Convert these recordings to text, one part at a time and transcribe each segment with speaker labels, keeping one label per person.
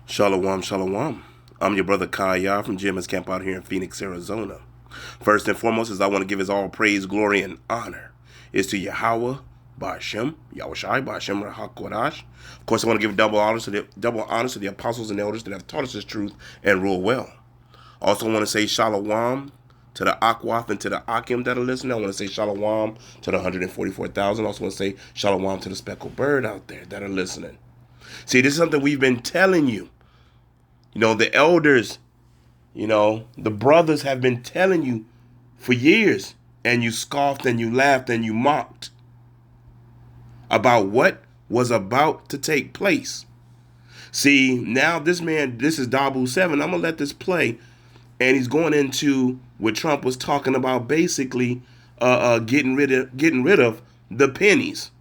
Speaker 1: Shalom, shalom. I'm your brother Kaya from Jim's Camp out here in Phoenix, Arizona. First and foremost, is I want to give his all praise, glory, and honor is to Yahweh, Ba'ashem, Yahushai, Ba'ashem, HaKodash. Of course, I want to give double honors to the apostles and elders that have taught us this truth and rule well. Also, I want to say shalom to the Akwath and to the Akim that are listening. I want to say shalom to the 144,000. Also want to say shalom to the speckled bird out there that are listening. See, this is something we've been telling you. The elders, the brothers have been telling you for years, and you scoffed and you laughed and you mocked about what was about to take place. See, now this is Dabu 7. I'm going to let this play, and he's going into what Trump was talking about, basically getting rid of the pennies.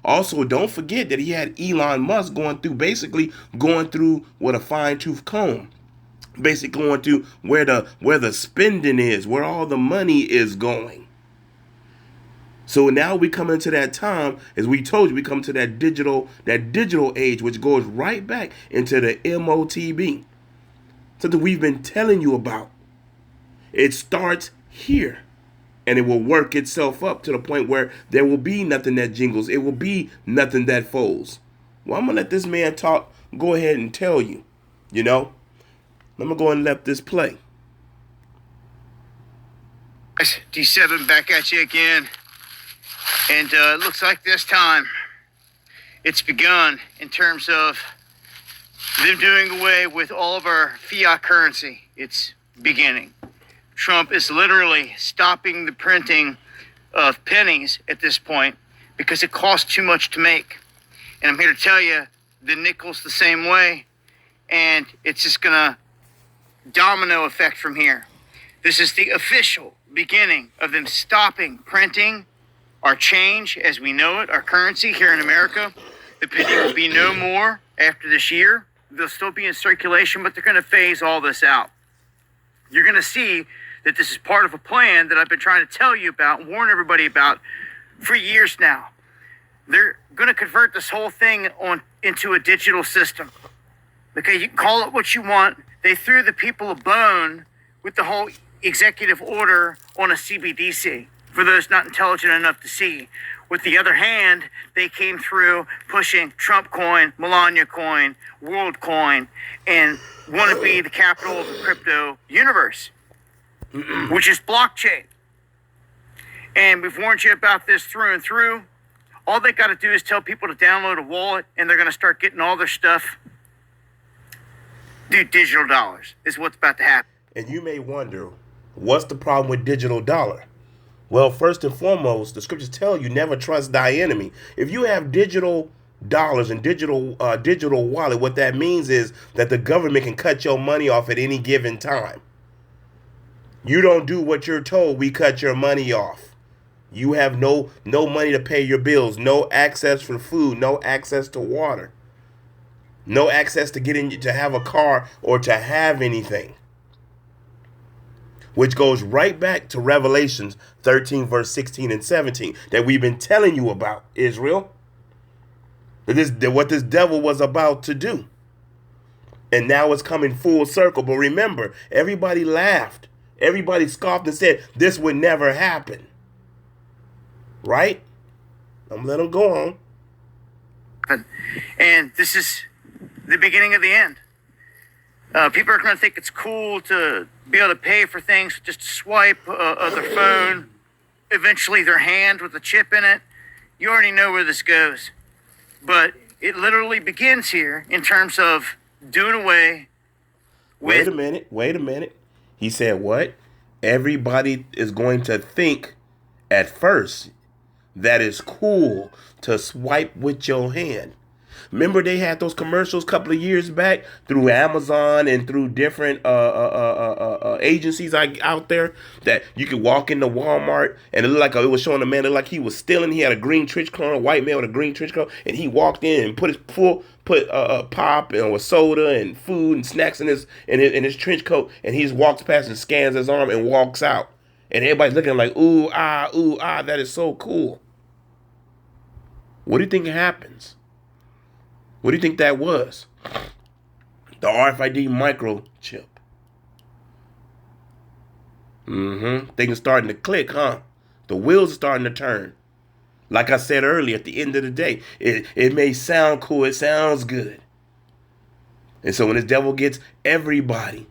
Speaker 1: Also, don't forget that he had Elon Musk going through with a fine-tooth comb, basically going through where the spending is, where all the money is going. So now we come into that time, as we told you, we come to that digital age, which goes right back into the MOTB, something we've been telling you about. It starts here. And it will work itself up to the point where there will be nothing that jingles. It will be nothing that folds. Well, I'm going to let this man talk. Go ahead and tell you. I'm going to go and let this play.
Speaker 2: D7 back at you again. And it looks like this time it's begun in terms of them doing away with all of our fiat currency. It's beginning. Trump is literally stopping the printing of pennies at this point because it costs too much to make. And I'm here to tell you, the nickel's the same way, and it's just going to domino effect from here. This is the official beginning of them stopping printing our change as we know it, our currency here in America. The penny will be no more after this year. They'll still be in circulation, but they're going to phase all this out. You're going to see that this is part of a plan that I've been trying to tell you about and warn everybody about for years now. They're going to convert this whole thing into a digital system. Okay, you can call it what you want. They threw the people a bone with the whole executive order on a CBDC, for those not intelligent enough to see. With the other hand, they came through pushing Trump coin, Melania coin, World coin, and want to be the capital of the crypto universe, which is blockchain. And we've warned you about this through and through. All they got to do is tell people to download a wallet, and they're going to start getting all their stuff. Dude, digital dollars is what's about to happen.
Speaker 1: And you may wonder, what's the problem with digital dollar? Well, first and foremost, the scriptures tell you never trust thy enemy. If you have digital dollars and digital wallet, what that means is that the government can cut your money off at any given time. You don't do what you're told, we cut your money off. You have no money to pay your bills, no access for food, no access to water, no access to to have a car or to have anything. Which goes right back to Revelations 13, verse 16 and 17 that we've been telling you about, Israel. That what this devil was about to do. And now it's coming full circle. But remember, everybody laughed. Everybody scoffed and said this would never happen. Right? I'm going to let them go
Speaker 2: on. And this is the beginning of the end. People are going to think it's cool to be able to pay for things, just swipe their phone, eventually their hand with a chip in it. You already know where this goes. But it literally begins here in terms of doing away with...
Speaker 1: Wait a minute. He said what? Everybody is going to think at first that it's cool to swipe with your hand. Remember they had those commercials a couple of years back through Amazon and through different agencies out there that you could walk into Walmart and it looked like it was showing a man looked like he was stealing. He had a green trench coat, a white man with a green trench coat, and he walked in and put pop and with soda and food and snacks in his trench coat, and he just walks past and scans his arm and walks out. And everybody's looking like, ooh, ah, that is so cool. What do you think happens? What do you think that was? The RFID microchip. Things starting to click, huh? The wheels are starting to turn. Like I said earlier, at the end of the day, it may sound cool. It sounds good. And so when this devil gets everybody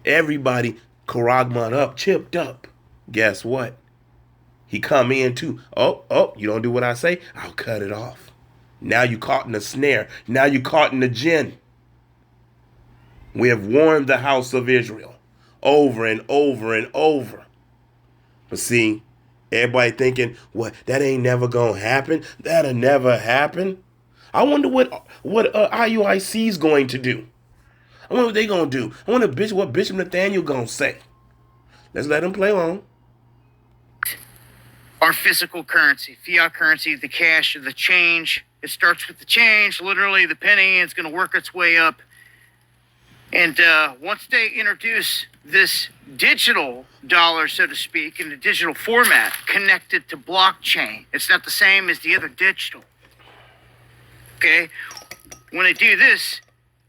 Speaker 1: karagman up, chipped up, guess what? He come in too. Oh, you don't do what I say? I'll cut it off. Now you caught in a snare. Now you caught in a gin. We have warned the house of Israel over and over and over. But see, everybody thinking, what, that ain't never gonna happen. That'll never happen. I wonder what IUIC's going to do. I wonder what they gonna do. I wonder what Bishop Nathaniel gonna say. Let's let him play on.
Speaker 2: Our physical currency, fiat currency, the cash, the change. It starts with the change, literally the penny. It's going to work its way up. And once they introduce this digital dollar, so to speak, in the digital format, connected to blockchain, it's not the same as the other digital. Okay? When they do this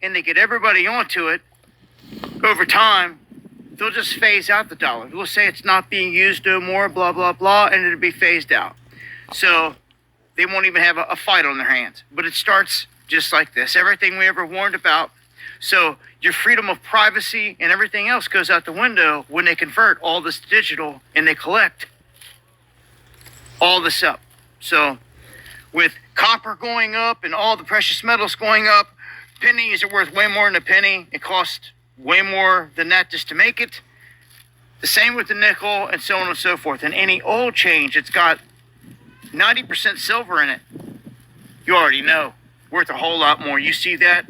Speaker 2: and they get everybody onto it, over time, they'll just phase out the dollar. They'll say it's not being used no more, blah, blah, blah, and it'll be phased out. So they won't even have a fight on their hands. But it starts just like this. Everything we ever warned about. So your freedom of privacy and everything else goes out the window when they convert all this to digital and they collect all this up. So with copper going up and all the precious metals going up, pennies are worth way more than a penny. It costs way more than that just to make it. The same with the nickel and so on and so forth. And any old change, it's got 90% silver in it. You already know. Worth a whole lot more. You see that?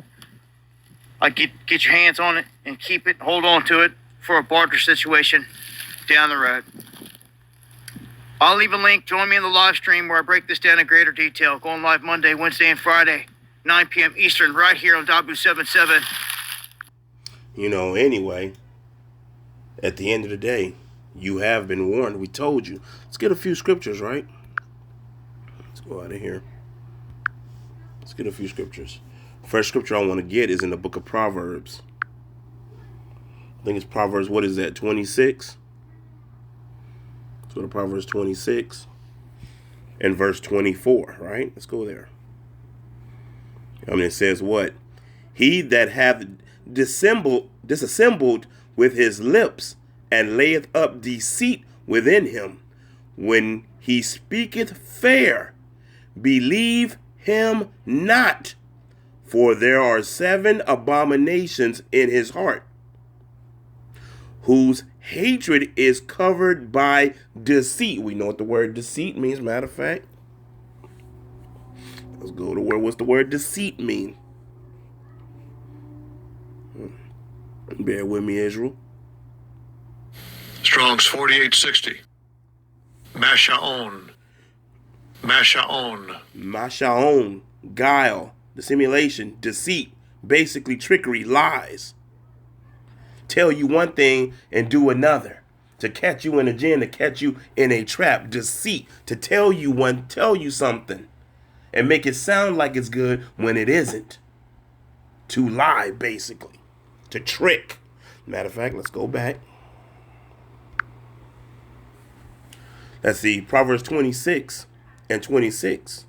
Speaker 2: Get your hands on it and keep it. Hold on to it for a barter situation down the road. I'll leave a link. Join me in the live stream where I break this down in greater detail. Going live Monday, Wednesday, and Friday, 9 p.m. Eastern, right here on W77.
Speaker 1: Anyway, at the end of the day, you have been warned. We told you. Let's get a few scriptures, right? Let's go out of here. Let's get a few scriptures. First scripture I want to get is in the book of Proverbs. I think it's Proverbs, 26? Let's go to Proverbs 26 and verse 24, right? Let's go there. It says what? He that hath disassembled with his lips and layeth up deceit within him, when he speaketh fair, believe him not, for there are 7 abominations in his heart, whose hatred is covered by deceit. We know what the word deceit means, matter of fact. Let's go to what's the word deceit mean? Bear with me, Israel.
Speaker 3: Strong's 4860. Masha'on.
Speaker 1: Masha'on. Guile. Dissimulation. Deceit. Basically trickery. Lies. Tell you one thing and do another. To catch you in a gin. To catch you in a trap. Deceit. To tell you something. And make it sound like it's good when it isn't. To lie, basically. To trick. Matter of fact, let's go back. Let's see. Proverbs 26 and 26.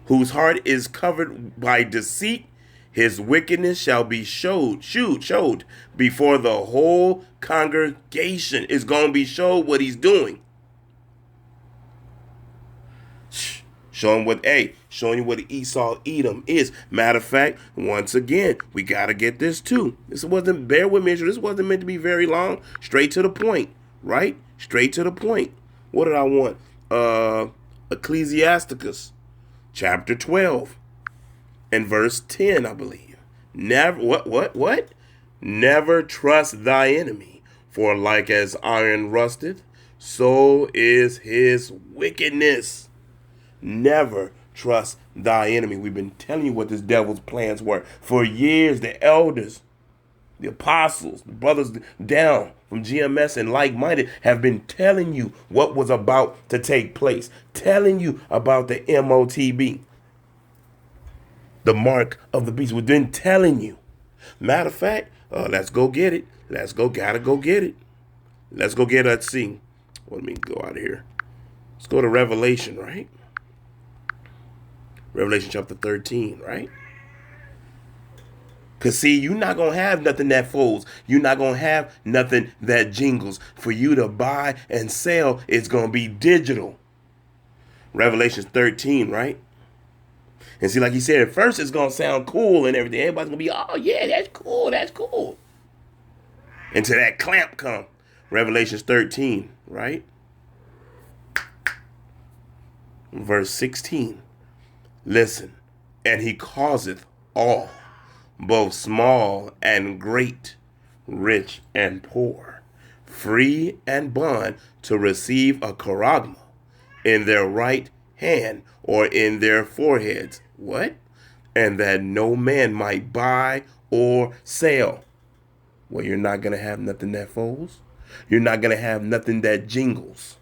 Speaker 1: Whose heart is covered by deceit, his wickedness shall be showed before the whole congregation. Is going to be showed what he's doing. Showing you what Esau Edom is. Matter of fact, once again, we got to get this too. Bear with me, this wasn't meant to be very long. Straight to the point, right? Straight to the point. What did I want? Ecclesiasticus, chapter 12, and verse 10, I believe. What? Never trust thy enemy, for like as iron rusteth, so is his wickedness. Never trust thy enemy. We've been telling you what this devil's plans were for years. The elders, the apostles, the brothers down from GMS and like-minded have been telling you what was about to take place, telling you about the MOTB. The mark of the beast. We've been telling you. Matter of fact, let's go get it. Gotta go get it. Let's go get it. Let's see. Let me go out of here. Let's go to Revelation, right? Revelation chapter 13, right? Because, see, you're not going to have nothing that folds. You're not going to have nothing that jingles. For you to buy and sell, it's going to be digital. Revelation 13, right? And see, like he said, at first it's going to sound cool and everything. Everybody's going to be, oh, yeah, that's cool. That's cool. Until that clamp come. Revelation 13, right? Verse 16. Listen, and he causeth all, both small and great, rich and poor, free and bond, to receive a charagma in their right hand or in their foreheads. What? And that no man might buy or sell. Well, you're not going to have nothing that folds. You're not going to have nothing that jingles.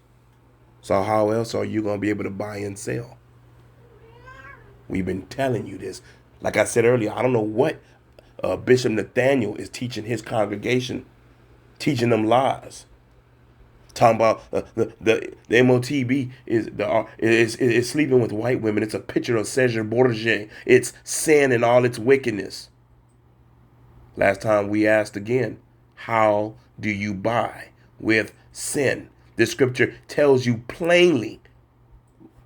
Speaker 1: So how else are you going to be able to buy and sell? We've been telling you this. Like I said earlier, I don't know what Bishop Nathaniel is teaching his congregation, teaching them lies. Talking about the MOTB is sleeping with white women. It's a picture of Cesar Borgia. It's sin and all its wickedness. Last time we asked again, how do you buy with sin? The scripture tells you plainly,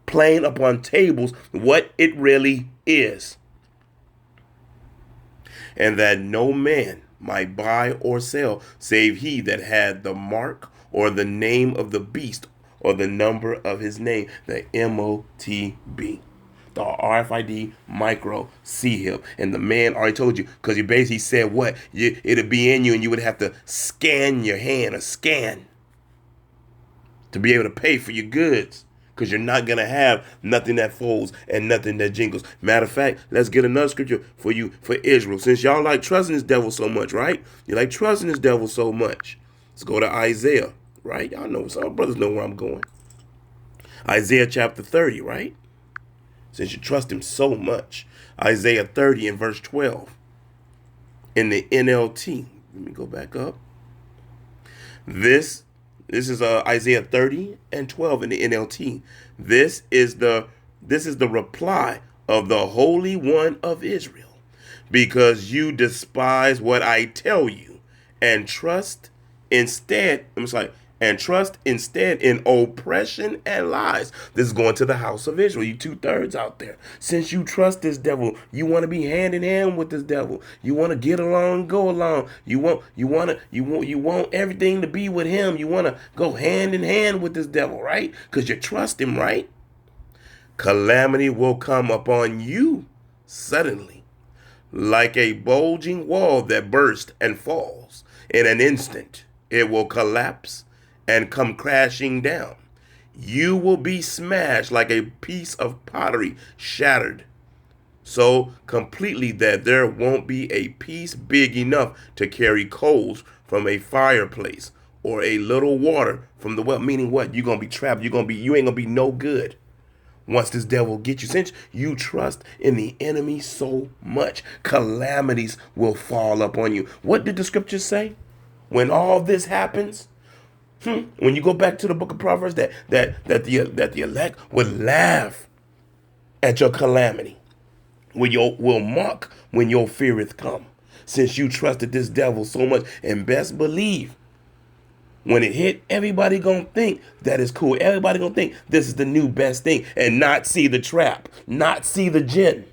Speaker 1: plain upon tables, what it really is. And that no man might buy or sell, save he that had the mark or the name of the beast or the number of his name, the MOTB. The RFID micro C-hip. And the man already told you, because he basically said what? It'll be in you and you would have to scan your hand, or scan, to be able to pay for your goods. Because you're not going to have nothing that folds and nothing that jingles. Matter of fact, let's get another scripture for you, for Israel. Since y'all like trusting this devil so much, right? You like trusting this devil so much. Let's go to Isaiah, right? Y'all know, some brothers know where I'm going. Isaiah chapter 30, right? Since you trust him so much. Isaiah 30 and verse 12. In the NLT. Let me go back up. This is Isaiah 30 and 12 in the NLT. This is the reply of the Holy One of Israel. Because you despise what I tell you and trust instead in oppression and lies. This is going to the house of Israel, you 2/3 out there. Since you trust this devil, you want to be hand in hand with this devil. You want to get along, go along. You want everything to be with him. You want to go hand in hand with this devil, right? Because you trust him, right? Calamity will come upon you suddenly, like a bulging wall that bursts and falls. In an instant, it will collapse and come crashing down. You will be smashed like a piece of pottery, shattered so completely that there won't be a piece big enough to carry coals from a fireplace or a little water from the well. Meaning what? You're gonna be trapped. You ain't gonna be no good once this devil gets you. Since you trust in the enemy so much, calamities will fall upon you. What did the scriptures say? When all this happens, when you go back to the book of Proverbs, that the elect would laugh at your calamity, will mock when your feareth come. Since you trusted this devil so much, and best believe, when it hit, everybody gonna think that is cool. Everybody gonna think this is the new best thing, and not see the trap, not see the gin.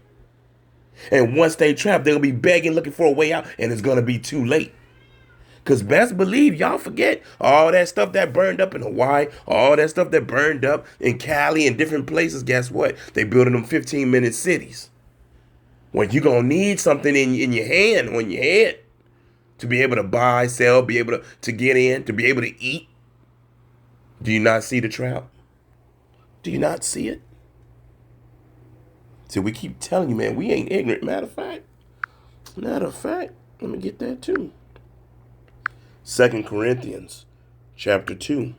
Speaker 1: And once they trap, they're gonna be begging, looking for a way out, and it's gonna be too late. Because best believe y'all forget all that stuff that burned up in Hawaii, all that stuff that burned up in Cali and different places. Guess what? They building them 15-minute cities. Well, you're going to need something in your hand, on your head, to be able to buy, sell, be able to get in, to be able to eat. Do you not see the trap? Do you not see it? See, we keep telling you, man, we ain't ignorant. Matter of fact, let me get that too. 2 Corinthians chapter 2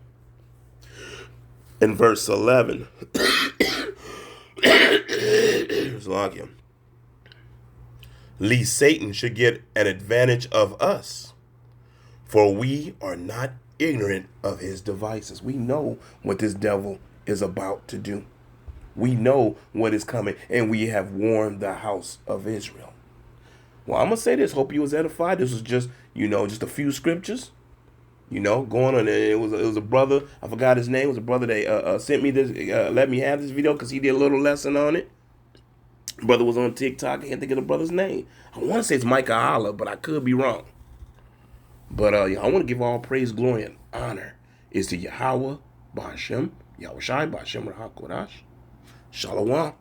Speaker 1: and verse 11. lest Satan should get an advantage of us. For we are not ignorant of his devices. We know what this devil is about to do. We know what is coming, and we have warned the house of Israel. Well, I'm going to say this. Hope you was edified. This was just, just a few scriptures, going on. It was a brother. I forgot his name. It was a brother that sent me this, let me have this video because he did a little lesson on it. Brother was on TikTok. I can't think of the brother's name. I want to say it's Micah Allah, but I could be wrong. But I want to give all praise, glory, and honor is to Yahweh, Ba'ashem, Yahushai, Ba'ashem, Rahakodash. Shalom.